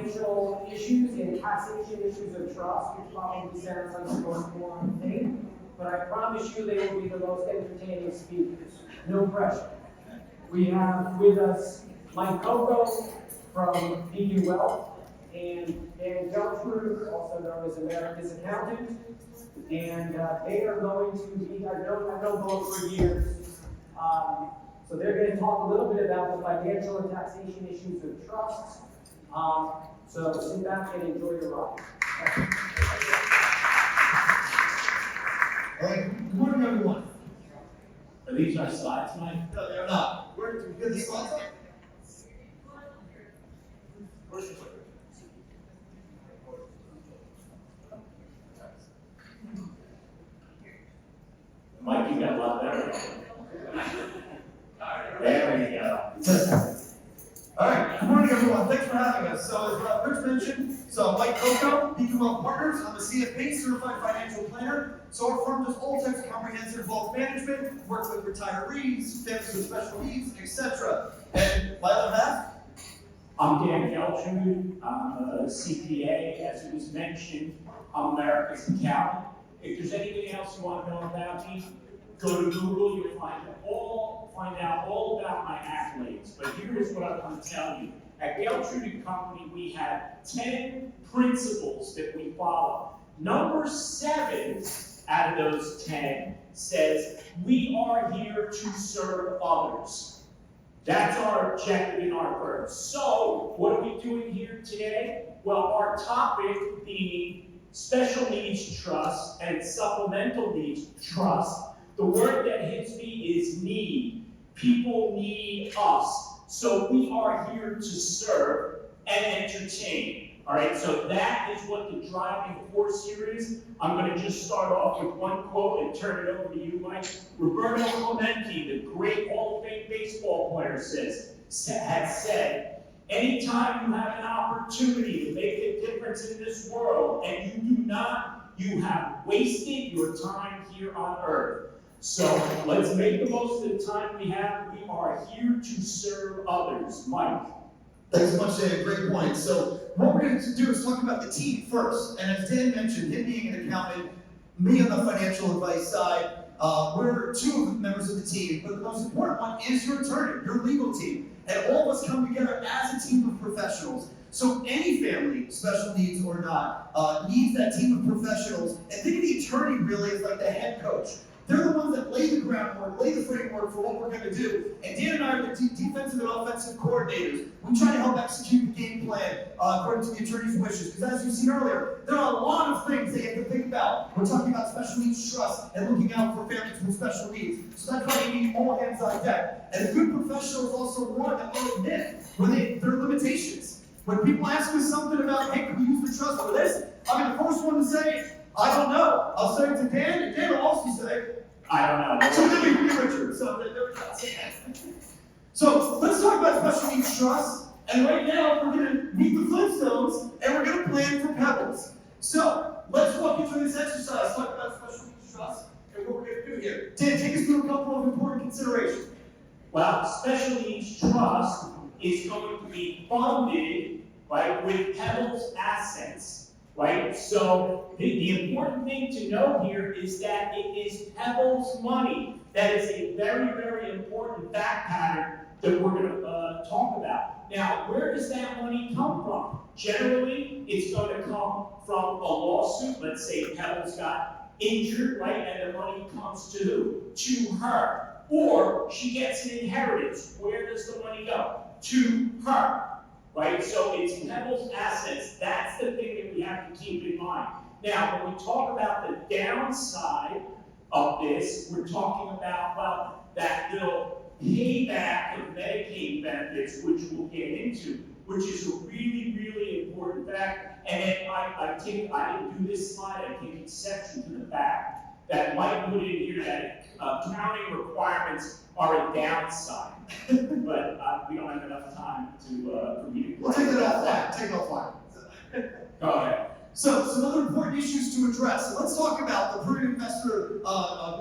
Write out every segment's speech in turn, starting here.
financial issues and taxation issues of trust, which probably sounds like the most boring thing, but I promise you they will be the most entertaining speakers. No pressure. We have with us Mike Cocco from Beacon Wealth and Geltrude, also known as America's Accountant. And they are going to be, I've known both for years. So they're going to talk a little bit about the financial and taxation issues of trusts. So sit back and enjoy your ride. All right, good morning, everyone. Are these our slides, Mike? No, they're not. Where did we get the slides up? Where's the clicker? Mike, you got a lot better. There we go. All right, good morning, everyone. Thanks for having us. So, as Rich mentioned, I'm Mike Cocco, Beacon Wealth Partners. I'm a CFP, Certified Financial Planner. So our firm does all types of comprehensive wealth management, work with retirees, families with special needs, etc. And my other half? I'm Dan Geltrude. I'm a CPA, as it was mentioned. I'm America's Accountant. If there's anything else you want to know about me, go to Google. You'll find out all about my accolades. But here's what I want to tell you. At Geltrude & Company, we have 10 principles that we follow. Number 7 out of those 10 says, we are here to serve others. That's our objective in our firm. So, what are we doing here today? Well, our topic being special needs trust and supplemental needs trust. The word that hits me is need. People need us. So we are here to serve and entertain. All right, so that is what the driving force here is. I'm going to just start off with one quote and turn it over to you, Mike. Roberto Clemente, the great Hall of Fame baseball player, has said, anytime you have an opportunity to make a difference in this world and you do not, you have wasted your time here on earth. So let's make the most of the time we have. We are here to serve others. Mike. Thanks so much, Dan. Great point. So what we're going to do is talk about the team first. And as Dan mentioned, him being an accountant, me on the financial advice side, we're 2 members of the team. But the most important one is your attorney, your legal team. And all of us come together as a team of professionals. So any family, special needs or not, needs that team of professionals. And think of the attorney really as like the head coach. They're the ones that lay the groundwork, lay the framework for what we're going to do. And Dan and I are the defensive and offensive coordinators. We try to help execute the game plan according to the attorney's wishes. Because as you've seen earlier, there are a lot of things they have to think about. We're talking about special needs trust and looking out for families with special needs. So that's why you need all hands on deck. And a good professional is also one that will admit when there are limitations. When people ask us something about, hey, can we use the trust for this? I'll be the first one to say, I don't know. I'll say it to Dan, and Dan will also say, I don't know. so then we can be Richard. So let's talk about special needs trust. And right now, we're going to meet the Flintstones, and we're going to plan for Pebbles. So let's walk you through this exercise, talk about special needs trust, and what we're going to do here. Dan, take us through a couple of important considerations. Well, special needs trust is going to be funded, right, with Pebbles assets. Right? So the important thing to know here is that it is Pebbles money. That is a very, very important fact pattern that we're going to talk about. Now, where does that money come from? Generally, it's going to come from a lawsuit. Let's say Pebbles got injured, right? And the money comes to who? To her. Or she gets an inheritance. Where does the money go? To her. Right? So it's Pebbles assets. That's the thing that we have to keep in mind. Now, when we talk about the downside of this, we're talking about, well, that little payback of Medicaid benefits, which we'll get into, which is a really, really important fact. And then I didn't do this slide, I take exception to the fact that Mike put in here that accounting requirements are a downside. But we don't have enough time for me to. We'll take it offline. Take it offline. Go ahead. So, some other important issues to address. So let's talk about the prudent investor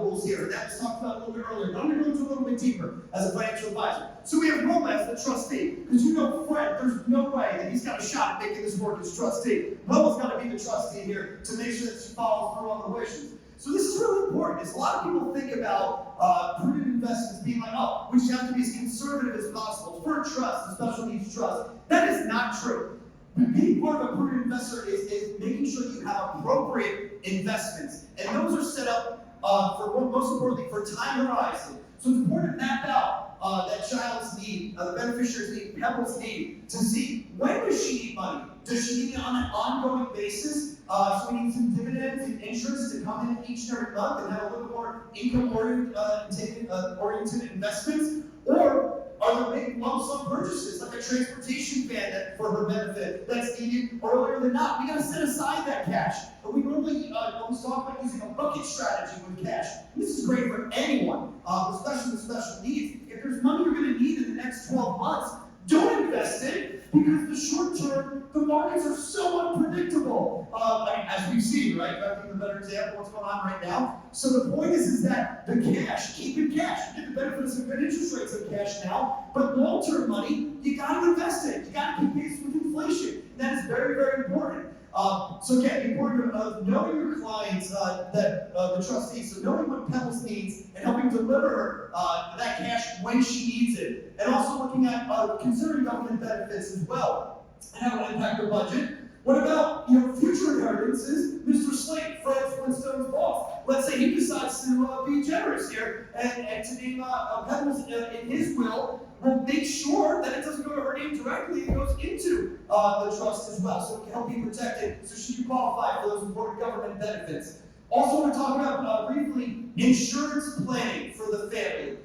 rules here. That was talked about a little bit earlier, but I'm going to go into a little bit deeper as a financial advisor. So we have Roma as the trustee, because you know Fred, there's no way that he's got a shot at making this work as trustee. Roma's got to be the trustee here to make sure that she follows through on the wishes. So this is really important, because a lot of people think about prudent investments being like, oh, we should have to be as conservative as possible for a trust, a special needs trust. That is not true. Being part of a prudent investor is making sure you have appropriate investments. And those are set up most importantly, for time horizon. So it's important to map out that child's need, the beneficiary's need, Pebbles' need, to see when does she need money? Does she need it on an ongoing basis? So we need some dividends and interest to come in each and every month and have a little bit more income-oriented investments? Or are there big lump sum purchases, like a transportation van for her benefit that's needed earlier than not? We got to set aside that cash. But we normally always talk about using a bucket strategy with cash. This is great for anyone, especially with special needs. If there's money you're going to need in the next 12 months, don't invest it, because the short term, the markets are so unpredictable. As we've seen, right? I think the better example of what's going on right now. So the point is that the cash, keep in cash. You get the benefits of good interest rates of cash now, but long-term money, you got to invest it. You got to keep pace with inflation. That is very, very important. So again, important of knowing your clients, the trustees, so knowing what Pebbles needs and helping deliver her that cash when she needs it, and also looking at considering government benefits as well and how it will impact the budget. What about future inheritances? Mr. Slate, Fred Flintstone's boss. Let's say he decides to be generous here and to name Pebbles in his will. We'll make sure that it doesn't go to her name directly, it goes into the trust as well, so it can help be protected, so she can qualify for those important government benefits. Also, want to talk about briefly insurance planning for the family.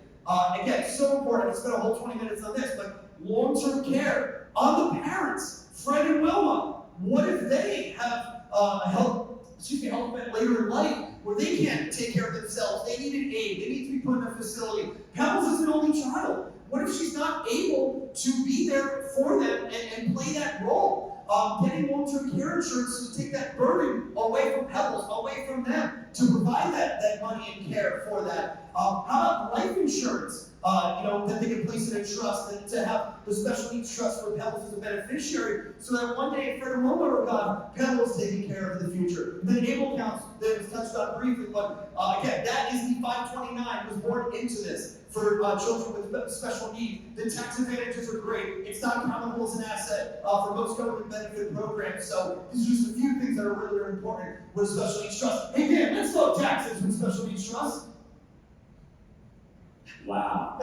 Again, so important. I'll spend a whole 20 minutes on this, but long-term care on the parents, Fred and Wilma. What if they have health event later in life where they can't take care of themselves? They need an aid. They need to be put in a facility. Pebbles is an only child. What if she's not able to be there for them and play that role? Getting long-term care insurance to take that burden away from Pebbles, away from them, to provide that money and care for that. How about life insurance? That they can place in a trust, and to have the special needs trust for Pebbles as a beneficiary, so that one day if Fred and Wilma are gone, Pebbles is taken care of in the future. The able counts that was touched on briefly, but again, that is the 529 was born into this for children with special needs. The tax advantages are great. It's not countable as an asset for most government benefit programs. So these are just a few things that are really, really important with special needs trust. Hey Dan, let's talk taxes with special needs trust. Wow.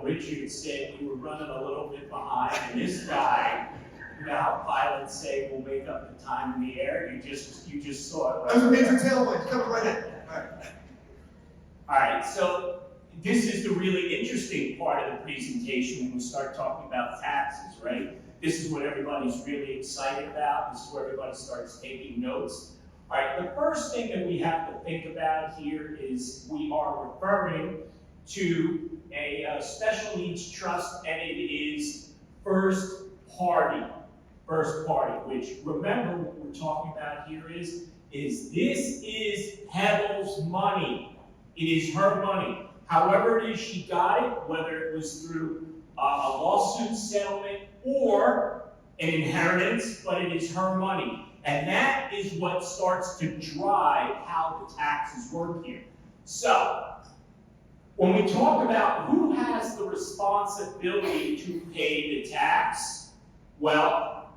Richard said you were running a little bit behind, and this guy, how pilots say we'll make up the time in the air, you just saw it. That was a major tailwind, coming right in. All right, so this is the really interesting part of the presentation when we start talking about taxes, right? This is what everybody's really excited about. This is where everybody starts taking notes. All right, the first thing that we have to think about here is we are referring to a special needs trust, and it is first party, which remember what we're talking about here is this is Pebbles' money. It is her money. However it is she got it, whether it was through a lawsuit settlement or an inheritance, but it is her money. And that is what starts to drive how the taxes work here. So, when we talk about who has the responsibility to pay the tax, well,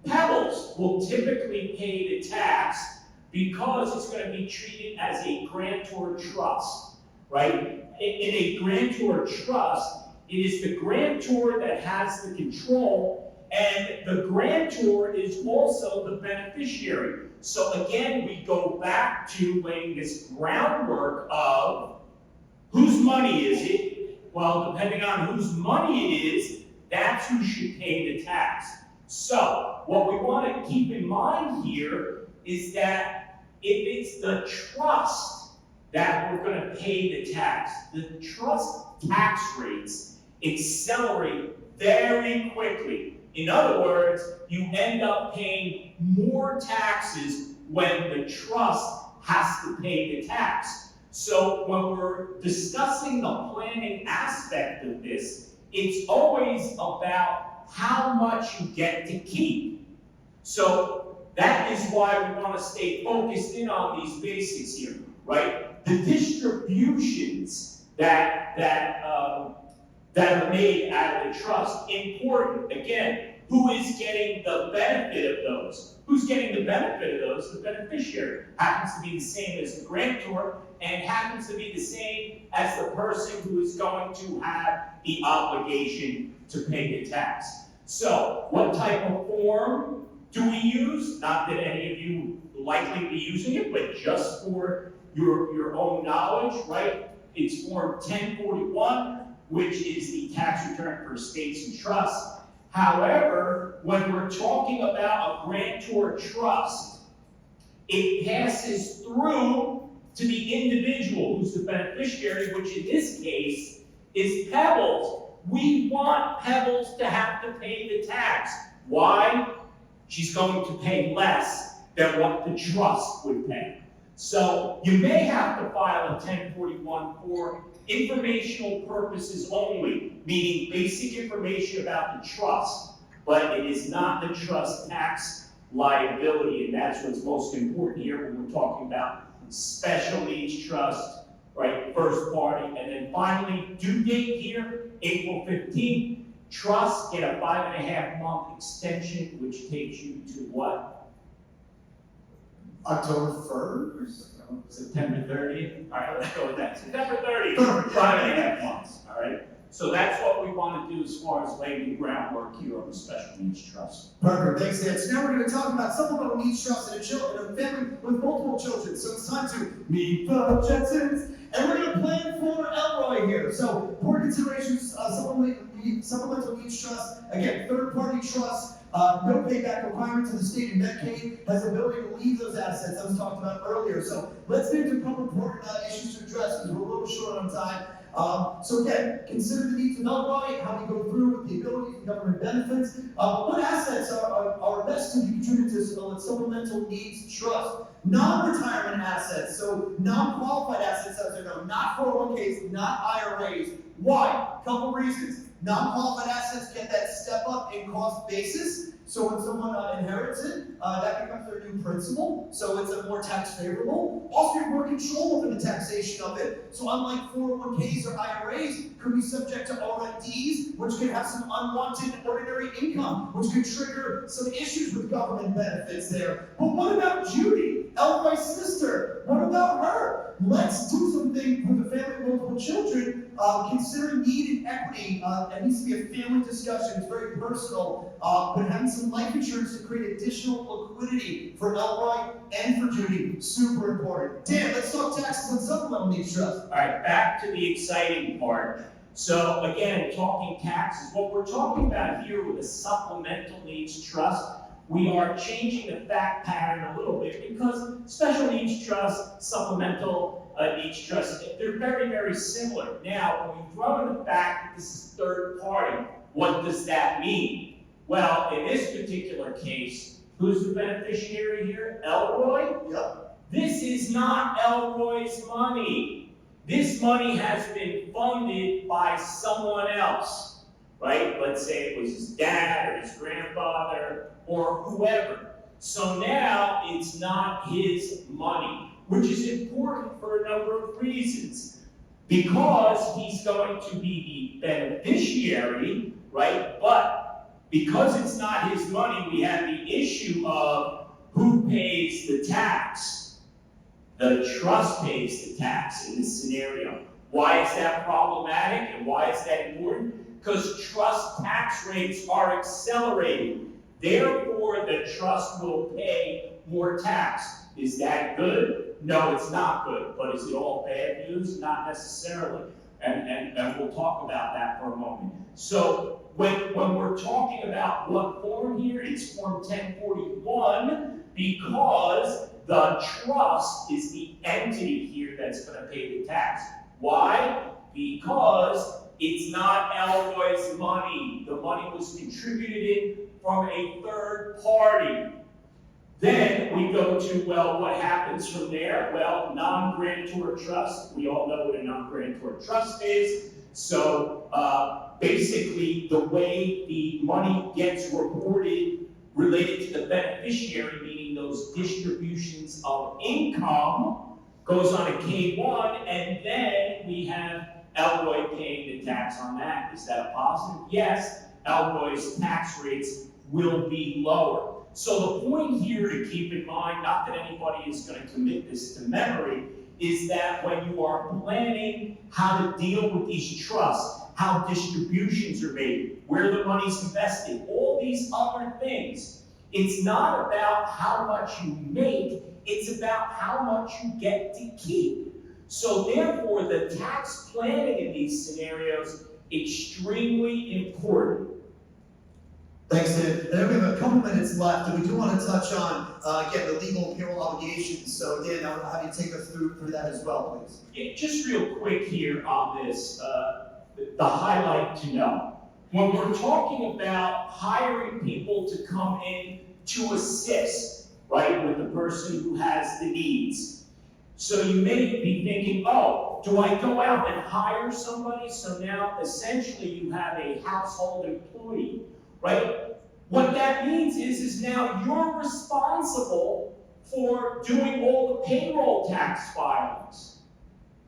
Pebbles will typically pay the tax because it's going to be treated as a grantor trust, right? In a grantor trust, it is the grantor that has the control, and the grantor is also the beneficiary. So again, we go back to laying this groundwork of whose money is it? Well, depending on whose money it is, that's who should pay the tax. So what we want to keep in mind here is that if it's the trust that we're going to pay the tax, the trust tax rates accelerate very quickly. In other words, you end up paying more taxes when the trust has to pay the tax. So when we're discussing the planning aspect of this, it's always about how much you get to keep. So that is why we want to stay focused in on these basics here, right? The distributions that are made out of the trust, important. Again, who is getting the benefit of those? Who's getting the benefit of those? The beneficiary. Happens to be the same as the grantor, and happens to be the same as the person who is going to have the obligation to pay the tax. So, what type of form do we use? Not that any of you likely be using it, but just for your own knowledge, right? It's Form 1041, which is the tax return for estates and trusts. However, when we're talking about a grantor trust, it passes through to the individual who's the beneficiary, which in this case is Pebbles. We want Pebbles to have to pay the tax. Why? She's going to pay less than what the trust would pay. So you may have to file a 1041 for informational purposes only, meaning basic information about the trust, but it is not the trust tax liability, and that's what's most important here when we're talking about special needs trust, right, first party, and then finally, due date here, April 15th, trusts get a 5.5-month extension, which takes you to what? October 1st? September 30th? All right, let's go with that. September 30th, 5.5 months, all right? So that's what we want to do as far as laying the groundwork here on the special needs trust. Perfect, thanks, Dan. So now we're going to talk about supplemental needs trust in a family with multiple children. So it's time to meet the Jetsons, and we're going to plan for Elroy here. So, important considerations, supplemental needs trust, again, third-party trust, no payback requirement to the state, and Medicaid has the ability to leave those assets that was talked about earlier. So let's get into a couple important issues to address because we're a little short on time. So again, consider the needs of Elroy, how we go through with the ability for government benefits. What assets are best to be contributed to supplemental needs trust? Non-retirement assets, so non-qualified assets as they're known, not 401ks, not IRAs. Why? Couple reasons. Non-qualified assets get that step up in cost basis. So when someone inherits it, that becomes their new principal. So it's a more tax favorable. Also, you have more control over the taxation of it. So unlike 401ks or IRAs, could be subject to RMDs, which could have some unwanted ordinary income, which could trigger some issues with government benefits there. But what about Judy, Elroy's sister? What about her? Let's do something with the family with multiple children. Consider need and equity. It needs to be a family discussion. It's very personal. But having some life insurance to create additional liquidity for Elroy and for Judy, super important. Dan, let's talk taxes and supplemental needs trust. All right, back to the exciting part. So again, talking taxes, what we're talking about here with a supplemental needs trust, we are changing the fact pattern a little bit because special needs trust, supplemental needs trust, they're very, very similar. Now, when we throw in the fact that this is third party, what does that mean? Well, in this particular case, who's the beneficiary here? Elroy? Yep. This is not Elroy's money. This money has been funded by someone else, right? Let's say it was his dad or his grandfather or whoever. So now it's not his money, which is important for a number of reasons. Because he's going to be the beneficiary, right? But because it's not his money, we have the issue of who pays the tax. The trust pays the tax in this scenario. Why is that problematic and why is that important? Because trust tax rates are accelerating. Therefore, the trust will pay more tax. Is that good? No, it's not good. But is it all bad news? Not necessarily. And we'll talk about that for a moment. So when we're talking about what form here, it's Form 1041 because the trust is the entity here that's going to pay the tax. Why? Because It's not Elroy's money. The money was contributed from a third party. Then we go to, well, what happens from there? Well, non-grantor trust. We all know what a non-grantor trust is. So basically, the way the money gets reported related to the beneficiary, meaning those distributions of income, goes on a K-1, and then we have Elroy paying the tax on that. Is that a positive? Yes, Elroy's tax rates will be lower. So the point here to keep in mind, not that anybody is going to commit this to memory, is that when you are planning how to deal with these trusts, how distributions are made, where the money's invested, all these other things, it's not about how much you make, it's about how much you get to keep. So therefore, the tax planning in these scenarios, extremely important. Thanks, Dan. Then we have a couple minutes left, and we do want to touch on, again, the legal and payroll obligations. So, Dan, I'll have you take us through that as well, please. Yeah, just real quick here on this, the highlight to know. When we're talking about hiring people to come in to assist, right, with the person who has the needs. So you may be thinking, oh, do I go out and hire somebody? So now essentially you have a household employee, right? What that means is now you're responsible for doing all the payroll tax filings.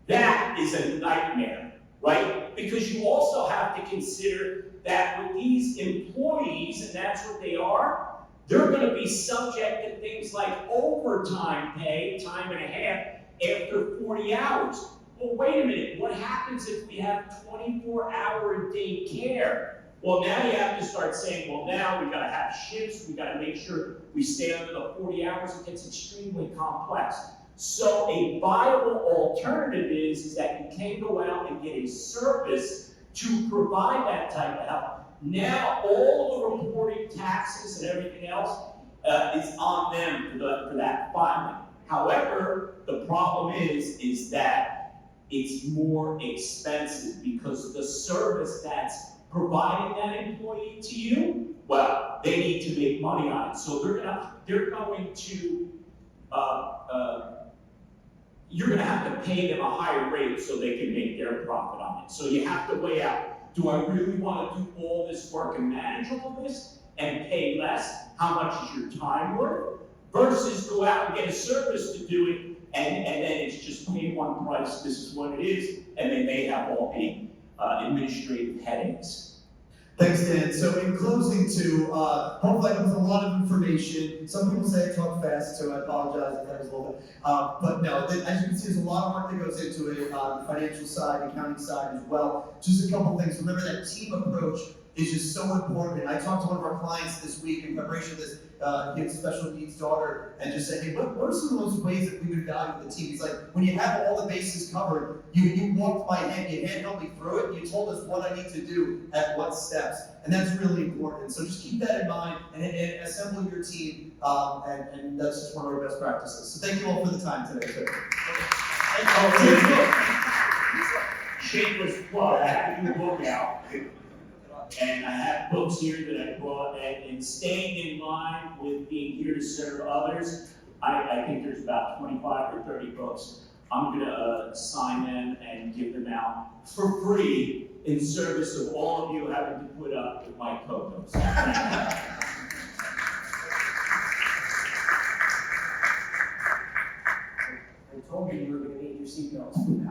That is a nightmare, right? Because you also have to consider that with these employees, and that's what they are, they're going to be subject to things like overtime pay, time and a half, after 40 hours. Well, wait a minute, what happens if we have 24-hour-a-day care? Well, now you have to start saying, well, now we gotta have shifts, we gotta make sure we stay under the 40 hours. It gets extremely complex. So a viable alternative is that you can go out and get a service to provide that type of help. Now, all the reporting taxes and everything else is on them for that filing. However, the problem is that it's more expensive because the service that's providing that employee to you, well, they need to make money on it. So you're gonna have to pay them a higher rate so they can make their profit on it. So you have to weigh out, do I really want to do all this work and manage all this and pay less? How much is your time worth? Versus go out and get a service to do it, and then it's just pay one price, this is what it is, and then they have all the administrative headaches. Thanks, Dan. So in closing too, hopefully that was a lot of information. Some people say I talk fast, so I apologize if that was a little bit. But no, as you can see, there's a lot of work that goes into it, the financial side, accounting side as well. Just a couple things. Remember that team approach is just so important. I talked to one of our clients this week in preparation of this, he has a special needs daughter, and just said, hey, what are some of those ways that we would value the team? He's like, when you have all the bases covered, you walked my hand, you hand-held me through it, you told us what I need to do at what steps, and that's really important. So just keep that in mind and assemble your team, and that's just one of our best practices. So thank you all for the time today, too. Shameless plug, I have a new book out. And I have books here that I brought, and staying in line with being here to serve others, I think there's about 25 or 30 books. I'm gonna sign them and give them out for free in service of all of you having to put up with my Cocco. I told you were gonna need your seatbelts.